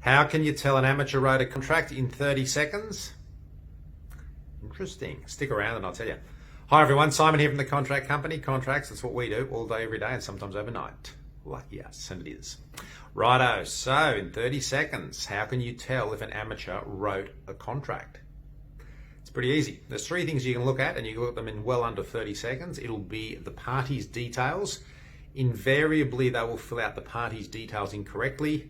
How can you tell an amateur wrote a contract in 30 seconds? Interesting. Stick around and I'll tell you. Hi everyone, Simon here from the Contract Company. Contracts, that's what we do all day, every day, and sometimes overnight. Lucky us, and it is. Righto, so in 30 seconds, how can you tell if an amateur wrote a contract? It's pretty easy. There's three things you can look at, and you can look at them in well under 30 seconds. It'll be the party's details. Invariably, they will fill out the party's details incorrectly.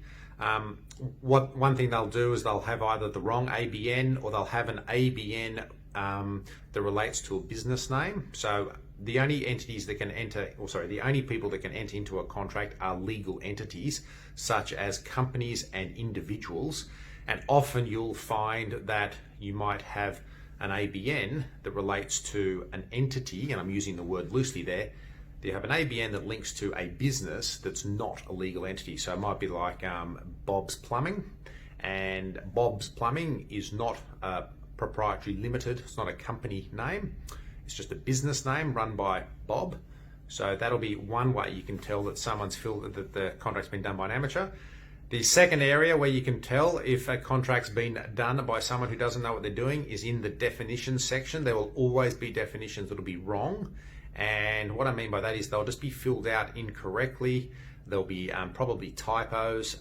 One thing they'll do is they'll have either the wrong ABN or they'll have an ABN that relates to a business name. So the only entities that can enter, the only people that can enter into a contract are legal entities, such as companies and individuals. And often you'll find that you might have an ABN that relates to an entity, and I'm using the word loosely there. You have an ABN that links to a business that's not a legal entity. So it might be like Bob's Plumbing, and Bob's Plumbing is not a proprietary limited, it's not a company name, it's just a business name run by Bob. So that'll be one way you can tell that someone's filled, that the contract's been done by an amateur. The second area where you can tell if a contract's been done by someone who doesn't know what they're doing is in the definitions section. There will always be definitions that'll be wrong. And what I mean by that is they'll just be filled out incorrectly. There'll be probably typos.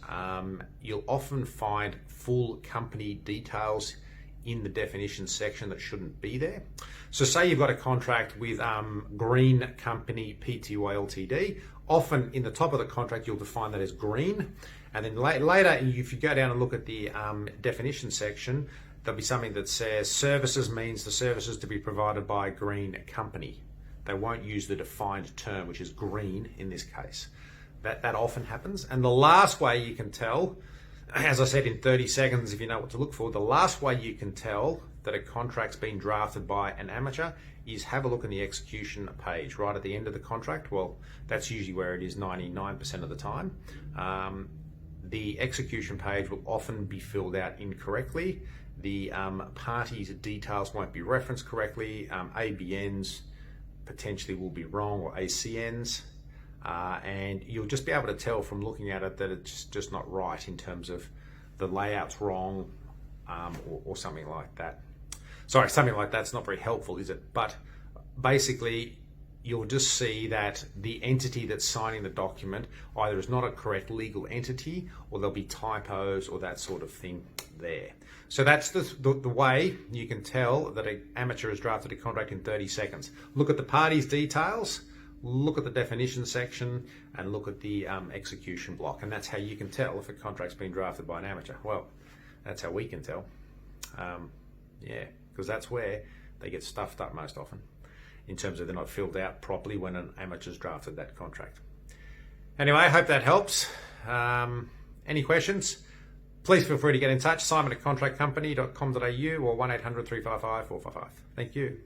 You'll often find full company details in the definitions section that shouldn't be there. So say you've got a contract with Green Company Pty Ltd. Often in the top of the contract you'll define that as green, and then later if you go down and look at the definition section, there'll be something that says services means the services to be provided by a Green Company. They won't use the defined term, which is green in this case. That often happens. And the last way you can tell, as I said, in 30 seconds, if you know what to look for, the last way you can tell that a contract's been drafted by an amateur is have a look in the execution page right at the end of the contract. Well, that's usually where it is 99% of the time. The execution page will often be filled out incorrectly. The party's details won't be referenced correctly. ABNs potentially will be wrong, or ACNs, and you'll just be able to tell from looking at it that it's just not right in terms of the layout's wrong, or something like that. Sorry, something like that's not very helpful, is it? But basically you'll just see that the entity that's signing the document either is not a correct legal entity, or there'll be typos or that sort of thing there. So that's the way you can tell that an amateur has drafted a contract in 30 seconds. Look at the party's details, look at the definition section, and look at the execution block. And that's how you can tell if a contract's been drafted by an amateur. Well, that's how we can tell. Yeah, because that's where they get stuffed up most often, in terms of they're not filled out properly when an amateur's drafted that contract. Anyway, I hope that helps. Any questions? Please feel free to get in touch. Simon@contractcompany.com.au or 1-800-355-455. Thank you.